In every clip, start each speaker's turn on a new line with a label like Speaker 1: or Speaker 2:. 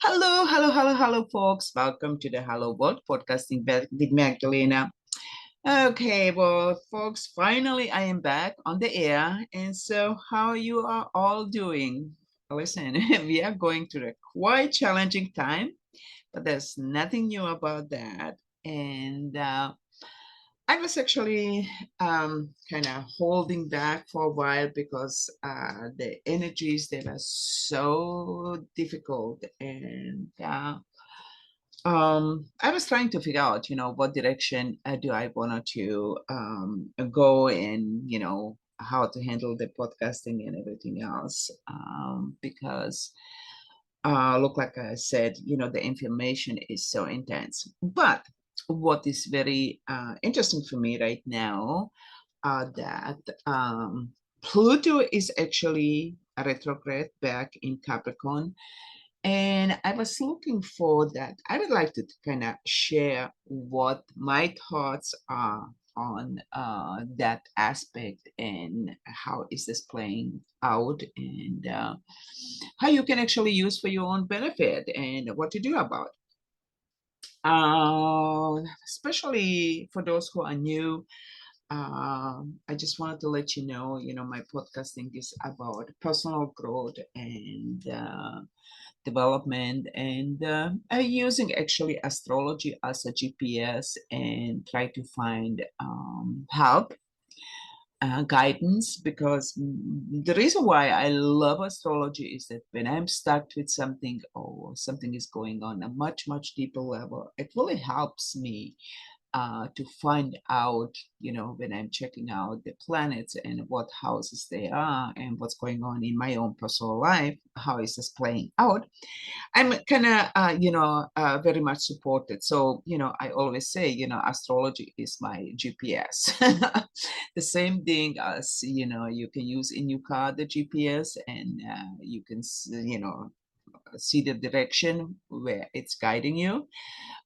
Speaker 1: Hello, folks. Welcome to the HelloWorld podcasting back with Magdalena. Okay, well, folks, finally I am back on the air. And so, how you are all doing? Listen, we are going through a quite challenging time, but there's nothing new about that. And I was actually kind of holding back for a while because the energies they were so difficult, and I was trying to figure out, what direction do I want to go in, how to handle the podcasting and everything else, because look, like I said, the information is so intense. But what is very interesting for me right now that Pluto is actually a retrograde back in Capricorn. And I was looking for that. I would like to kind of share what my thoughts are on that aspect and how is this playing out, and how you can actually use for your own benefit and what to do about it. Especially for those who are new, I just wanted to let you know, my podcasting is about personal growth and development, and using actually astrology as a GPS and try to find help, guidance, because the reason why I love astrology is that when I'm stuck with something or something is going on a much, much deeper level, it really helps me to find out, when I'm checking out the planets and what houses they are and what's going on in my own personal life, how is this playing out. I'm kind of, very much supported. So, I always say, astrology is my GPS. The same thing as, you can use in your car the GPS, and you can, see the direction where it's guiding you.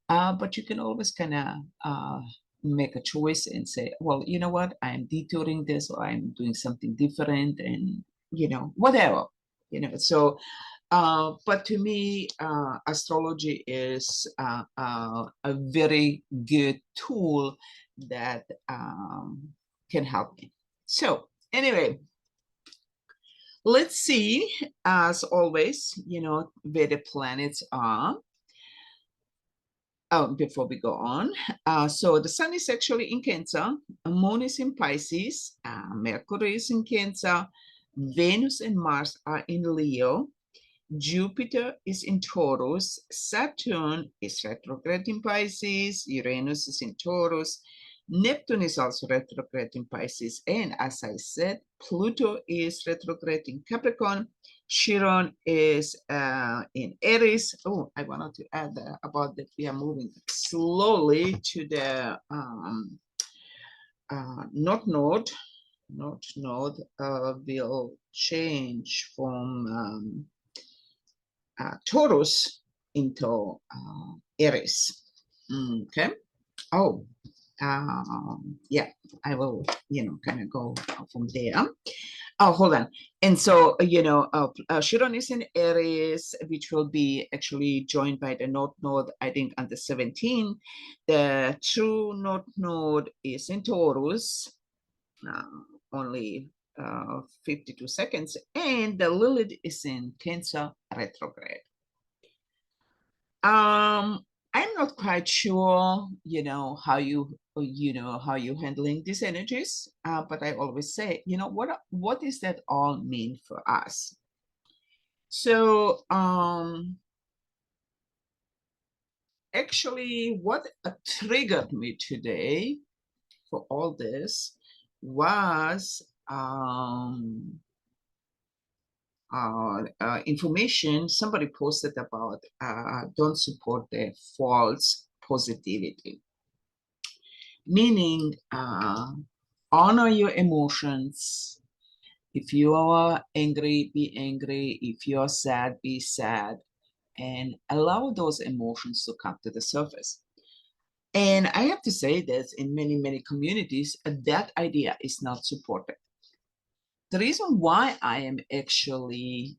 Speaker 1: But you can always kind of make a choice and say, well, you know what, I'm detouring this, or I'm doing something different, and, whatever, So, but to me, astrology is a very good tool that can help me. So, anyway, let's see, as always, where the planets are. Before we go on, so the sun is actually in Cancer, moon is in Pisces, Mercury is in Cancer, Venus and Mars are in Leo, Jupiter is in Taurus, Saturn is retrograde in Pisces, Uranus is in Taurus, Neptune is also retrograde in Pisces, and as I said, Pluto is retrograde in Capricorn, Chiron is in Aries. Oh, I wanted to add about that we are moving slowly to the North Node. North Node will change from Taurus into Aries. Okay. Oh, yeah, I will, kind of go from there. Oh, hold on. And so, Chiron is in Aries, which will be actually joined by the North Node, I think, on the 17th. The true North Node is in Taurus, only 52 seconds, and the Lilith is in Cancer retrograde. I'm not quite sure, how you handling these energies, but I always say, what does that all mean for us? So, actually, what triggered me today for all this was information somebody posted about don't support the false positivity, meaning honor your emotions. If you are angry, be angry. If you're sad, be sad, and allow those emotions to come to the surface. And I have to say that in many, many communities, that idea is not supported. The reason why I am actually,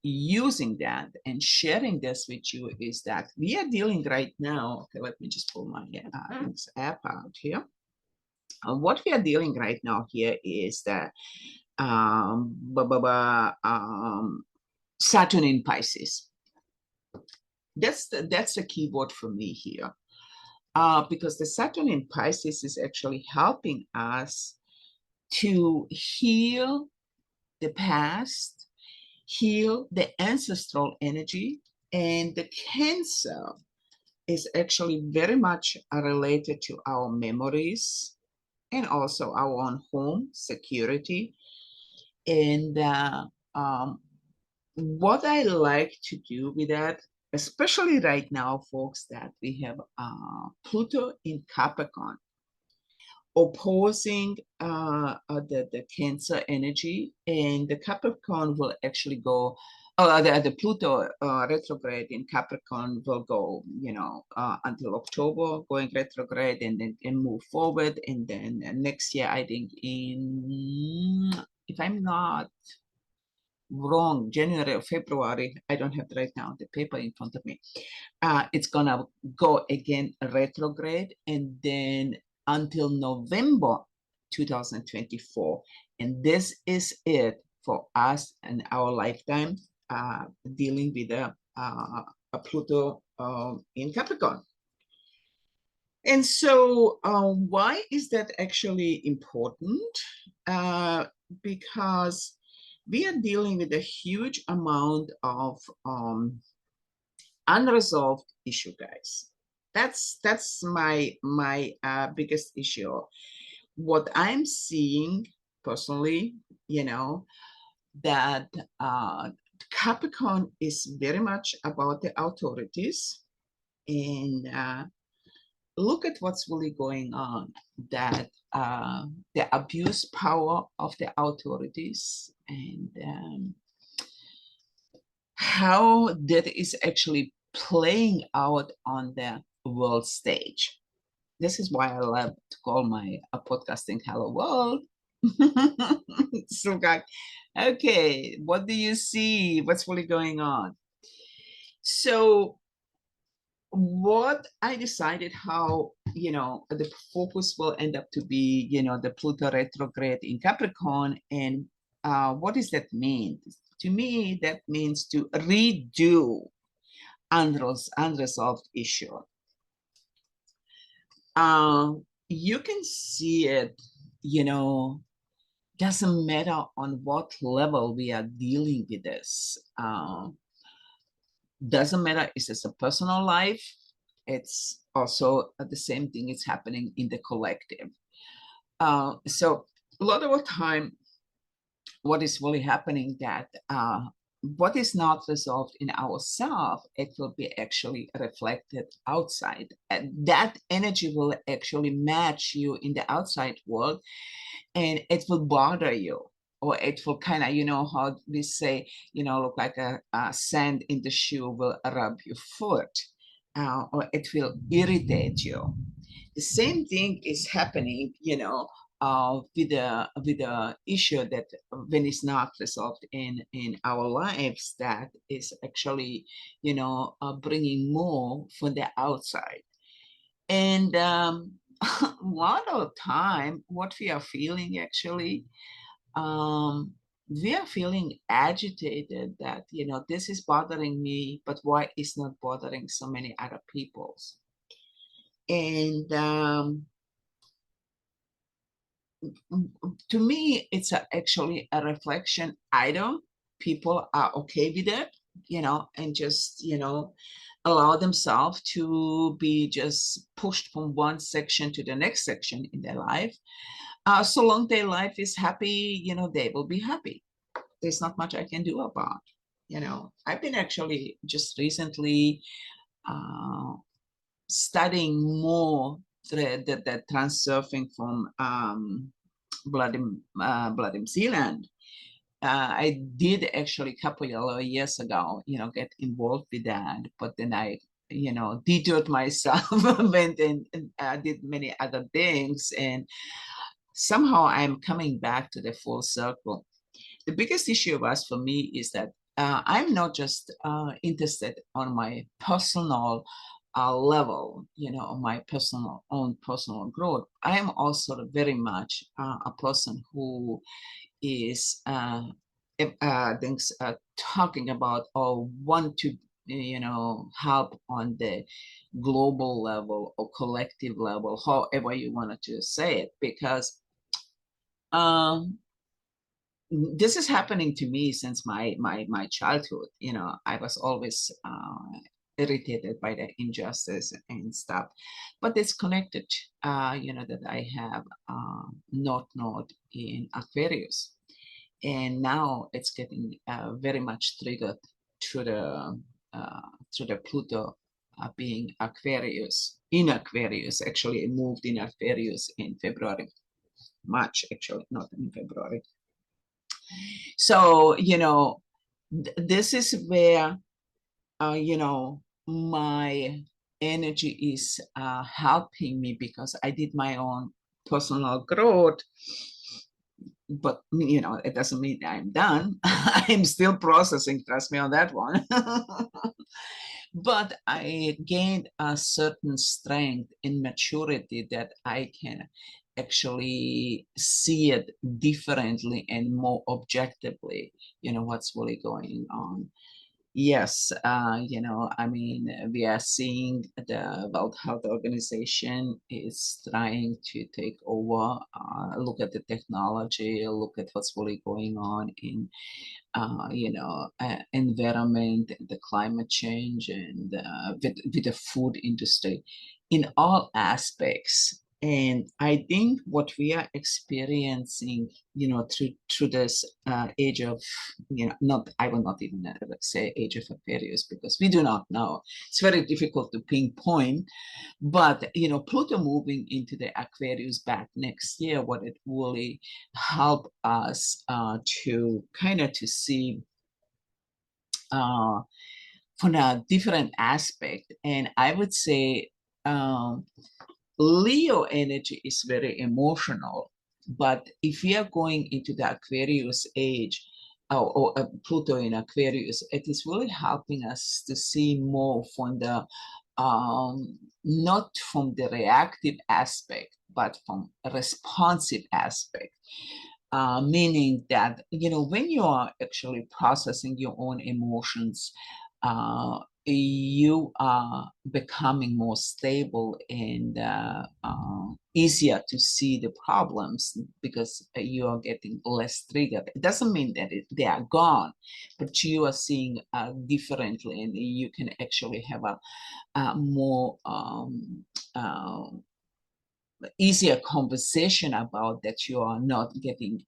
Speaker 1: using that and sharing this with you is that we are dealing right now. Okay, let me just pull my app out here. What we are dealing right now here is that Saturn in Pisces. That's the keyword for me here, because the Saturn in Pisces is actually helping us to heal the past, heal the ancestral energy, and the Cancer is actually very much related to our memories and also our own home security. And what I like to do with that, especially right now, folks, that we have Pluto in Capricorn opposing the Cancer energy, and the Capricorn will actually go, the Pluto retrograde in Capricorn will go, until October, going retrograde, and then and move forward. And then next year, I think if I'm not wrong, January or February, I don't have right now the paper in front of me. It's gonna go again retrograde, and then until November 2024. And this is it for us and our lifetime, dealing with a Pluto in Capricorn. And so why is that actually important? Because we are dealing with a huge amount of unresolved issue, guys. That's my biggest issue. What I'm seeing personally, that Capricorn is very much about the authorities, and look at what's really going on, that the abuse power of the authorities, and how that is actually playing out on the world stage. This is why I love to call my podcasting HelloWorld. So, okay, what do you see? What's really going on? So, what I decided how, the focus will end up to be, the Pluto retrograde in Capricorn. And what does that mean? To me, that means to redo unresolved issue. You can see it, doesn't matter on what level we are dealing with this. Doesn't matter if it's a personal life, it's also the same thing is happening in the collective. So a lot of the time, what is really happening that what is not resolved in ourselves, it will be actually reflected outside. And that energy will actually match you in the outside world, and it will bother you, or it will kind of, how we say, look like a sand in the shoe will rub your foot, or it will irritate you. The same thing is happening, with the issue that when it's not resolved in our lives, that is actually, bringing more from the outside. And a lot of time, what we are feeling actually, we are feeling agitated that, this is bothering me, but why is not bothering so many other people's? And to me, it's actually a reflection. Either people are okay with it, and just, allow themselves to be just pushed from one section to the next section in their life. So long their life is happy, they will be happy. There's not much I can do about. I've been actually just recently studying more the transurfing from Bloody Zealand. I did actually a couple of years ago, get involved with that, but then I, detoured myself, went and did many other things, and somehow I'm coming back to the full circle. The biggest issue of us for me is that I'm not just interested on my personal level, on my own personal growth. I am also very much a person who is things talking about or want to help on the global level or collective level, however you wanted to say it, because um this is happening to me since my childhood. I was always irritated by the injustice and stuff, but it's connected, that I have North Node in Aquarius, and now it's getting very much triggered through the Pluto being in Aquarius. Actually, it moved in Aquarius in February, March, actually, not in February. So, this is where, my energy is helping me, because I did my own personal growth. But, it doesn't mean I'm done. I'm still processing, trust me on that one. But I gained a certain strength and maturity that I can actually see it differently and more objectively, what's really going on. Yes, I mean, we are seeing the World Health Organization is trying to take over, look at the technology, look at what's really going on in environment, the climate change, and with the food industry in all aspects. And I think what we are experiencing, through this age of, not, I will not even say age of Aquarius, because we do not know. It's very difficult to pinpoint. But, Pluto moving into the Aquarius back next year, what it really help us to kind of to see uh, from a different aspect. And I would say Leo energy is very emotional. But if we are going into the Aquarius age, or Pluto in Aquarius, it is really helping us to see more from the not from the reactive aspect, but from a responsive aspect. Meaning that, when you are actually processing your own emotions, you are becoming more stable and easier to see the problems, because you are getting less triggered. It doesn't mean that they are gone, but you are seeing differently, and you can actually have a more easier conversation about that. You are not getting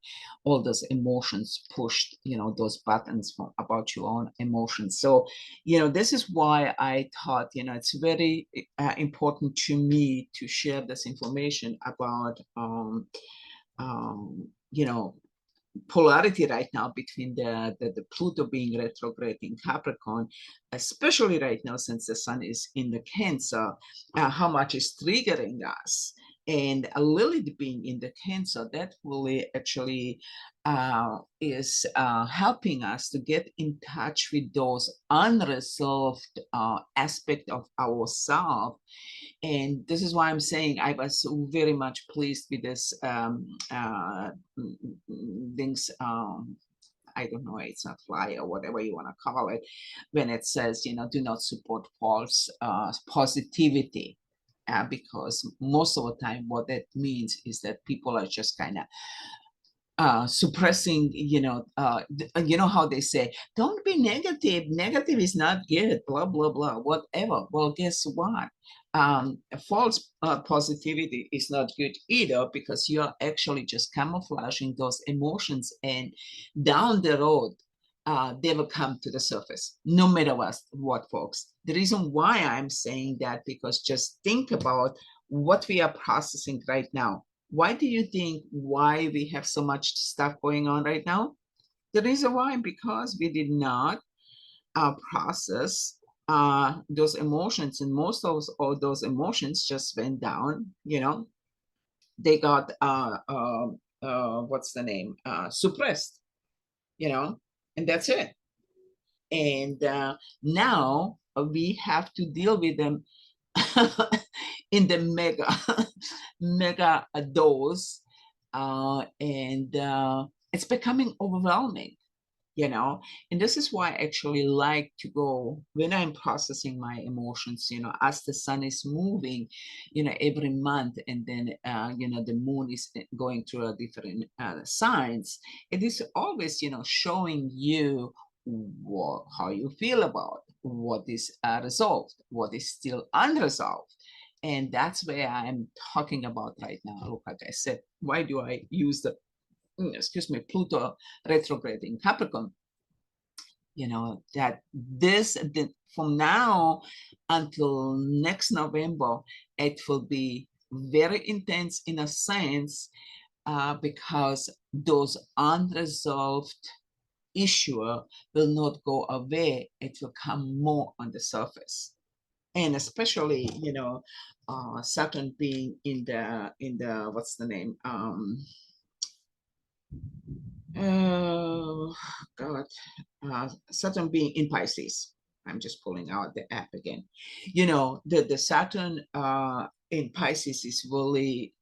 Speaker 1: all those emotions pushed, those buttons about your own emotions. So, this is why I thought, it's very important to me to share this information about, polarity right now between the Pluto being retrograde in Capricorn, especially right now since the sun is in the Cancer, how much is triggering us. And Lilith being in the Cancer, that really actually is helping us to get in touch with those unresolved aspects of ourselves. And this is why I'm saying I was very much pleased with this things. I don't know, it's not fly or whatever you want to call it, when it says, do not support false positivity. Because most of the time, what that means is that people are just kind of suppressing, how they say, don't be negative. Negative is not good, blah, blah, blah, whatever. Well, guess what? False positivity is not good either, because you're actually just camouflaging those emotions, and down the road, they will come to the surface, no matter what, folks. The reason why I'm saying that, because just think about what we are processing right now. Why do you think why we have so much stuff going on right now? The reason why, because we did not process those emotions, and most of all those emotions just went down. They got what's the name, suppressed. And that's it. And now we have to deal with them in the mega dose, and it's becoming overwhelming, and this is why I actually like to go when I'm processing my emotions, as the sun is moving, every month, and then the moon is going through a different signs. It is always showing you how you feel about what is resolved, what is still unresolved. And that's where I'm talking about right now. Look, like I said, why do I use the Pluto retrograde in Capricorn? That from now until next November, it will be very intense in a sense, because those unresolved issues will not go away. It will come more on the surface. And especially, Saturn being in the what's the name? Oh God, Saturn being in Pisces. I'm just pulling out the app again. The Saturn in Pisces is really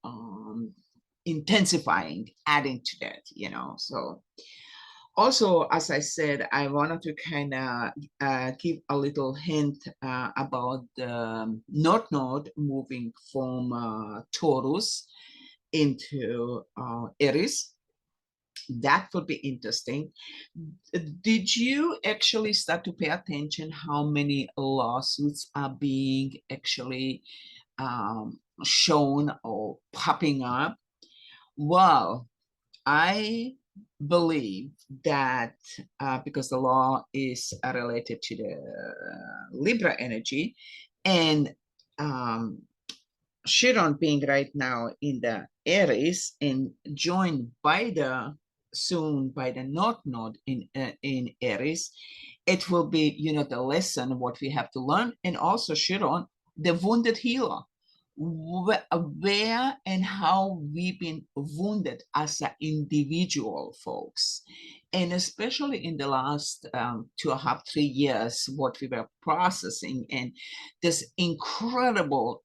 Speaker 1: intensifying, adding to that. So also, as I said, I wanted to kind of give a little hint about the North Node moving from Taurus into Aries. That would be interesting. Did you actually start to pay attention how many lawsuits are being actually shown or popping up? Well, I believe that because the law is related to the Libra energy, and Chiron being right now in the Aries and joined soon by the North Node in Aries, it will be the lesson what we have to learn, and also Chiron, the wounded healer, where and how we've been wounded as an individual, folks, and especially in the last 2.5-3 years, what we were processing, and this incredible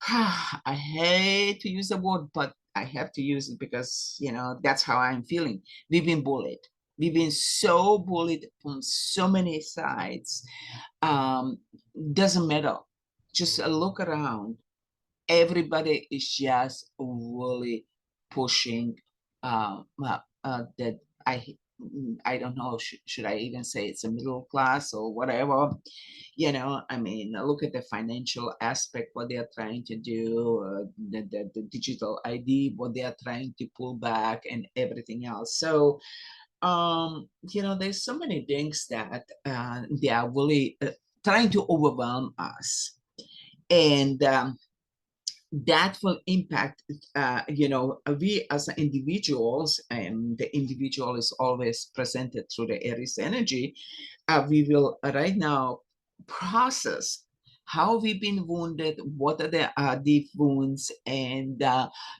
Speaker 1: I hate to use the word, but I have to use it because that's how I'm feeling. We've been bullied. We've been so bullied from so many sides. Doesn't matter. Just look around. Everybody is just really pushing that I don't know, should I even say it's a middle class or whatever. I mean, look at the financial aspect, what they are trying to do, the digital ID, what they are trying to pull back, and everything else. So there's so many things that they are really trying to overwhelm us, and that will impact we as individuals, and the individual is always presented through the Aries energy. We will right now process how we've been wounded, what are the deep wounds, and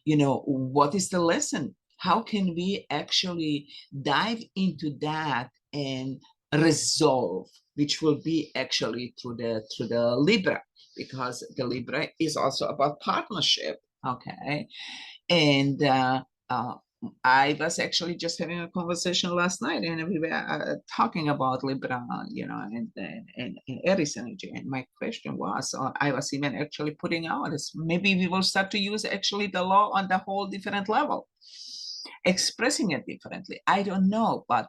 Speaker 1: what is the lesson, how can we actually dive into that and resolve, which will be actually through the Libra, because the Libra is also about partnership. Okay. And I was actually just having a conversation last night, and we were talking about Libra, and Aries energy. And my question was, I was even actually putting out, is maybe we will start to use actually the law on the whole different level, expressing it differently. I don't know, but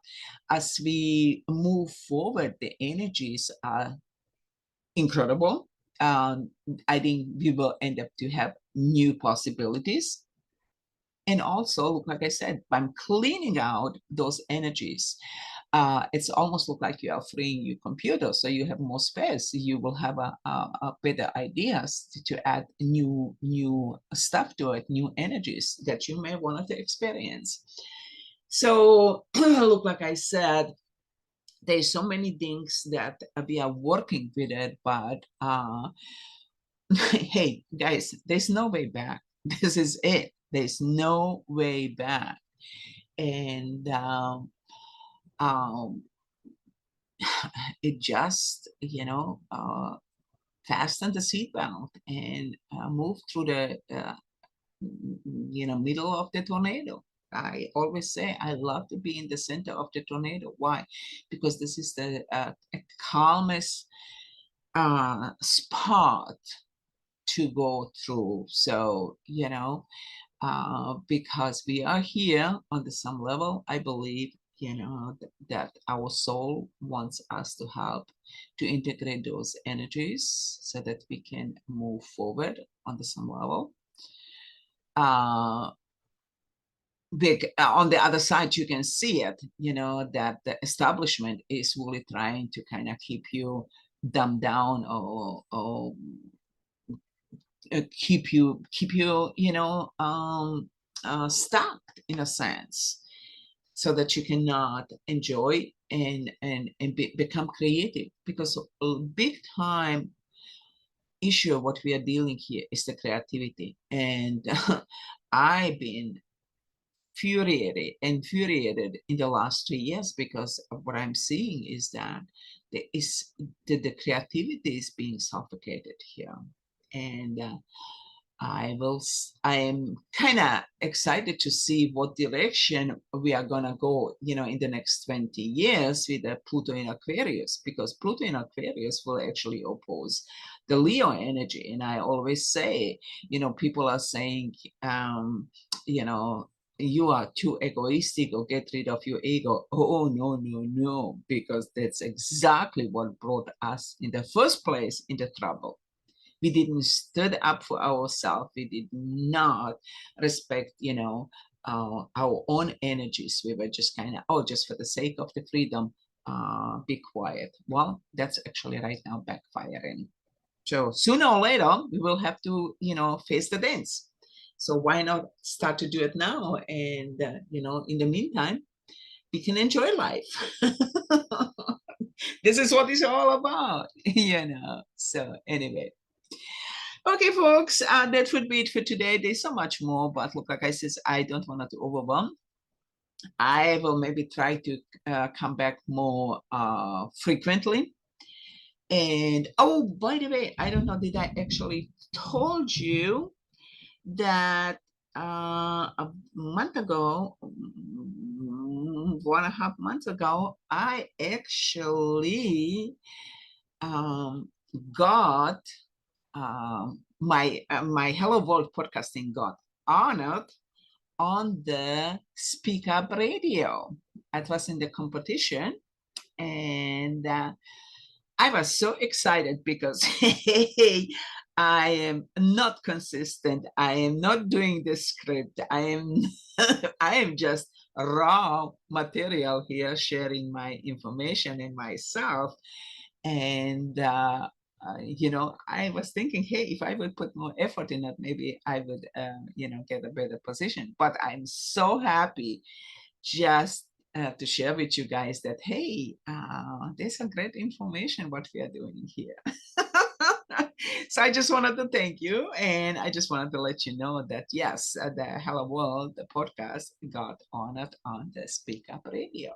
Speaker 1: as we move forward, the energies are incredible. I think we will end up to have new possibilities. And also, like I said, I'm cleaning out those energies. It's almost look like you are freeing your computer, so you have more space. You will have a better ideas to add new stuff to it, new energies that you may want to experience. So, look, like I said, there's so many things that we are working with it, but hey, guys, there's no way back. This is it. There's no way back. And um, it just, fasten the seatbelt and move through the middle of the tornado. I always say I love to be in the center of the tornado. Why? Because this is the calmest spot to go through. So, because we are here on the some level, I believe, that our soul wants us to help to integrate those energies so that we can move forward on the some level. On the other side, you can see it, that the establishment is really trying to kind of keep you dumbed down or keep you stuck in a sense, so that you cannot enjoy and become creative, because a big time issue of what we are dealing here is the creativity. And I've been infuriated in the last 3 years, because of what I'm seeing is that the creativity is being suffocated here. And I am kind of excited to see what direction we are gonna go, in the next 20 years with the Pluto in Aquarius, because Pluto in Aquarius will actually oppose the Leo energy. And I always say, people are saying, you know, you are too egoistic, or get rid of your ego. Oh, no, no, no, because that's exactly what brought us in the first place into trouble. We didn't stood up for ourselves. We did not respect, our own energies. We were just kind of, just for the sake of the freedom, be quiet. Well, that's actually right now backfiring. So sooner or later, we will have to, face the dance. So why not start to do it now? And, in the meantime, we can enjoy life. This is what it's all about, So anyway. Okay, folks, that would be it for today. There's so much more, but look, like I said, I don't want to overwhelm. I will maybe try to come back more frequently. And oh, by the way, I don't know, did I actually told you that a month ago, 1.5 months ago, I actually got my HelloWorld podcasting got honored on the Speak Up Radio. I was in the competition, and I was so excited because hey, I am not consistent. I am not doing the script. I am I am just raw material here, sharing my information and myself. And I was thinking, hey, if I would put more effort in it, maybe I would get a better position. But I'm so happy just to share with you guys that, hey, there's some great information what we are doing here. So I just wanted to thank you, and I just wanted to let you know that yes, the Hello World, the podcast, got honored on the Speak Up Radio.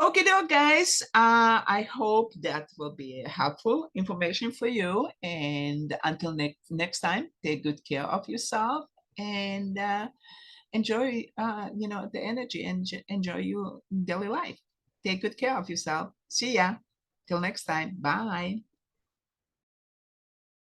Speaker 1: Okay, though, guys, I hope that will be helpful information for you. And until next time, take good care of yourself, and enjoy, the energy, and enjoy your daily life. Take good care of yourself. See ya. Till next time. Bye.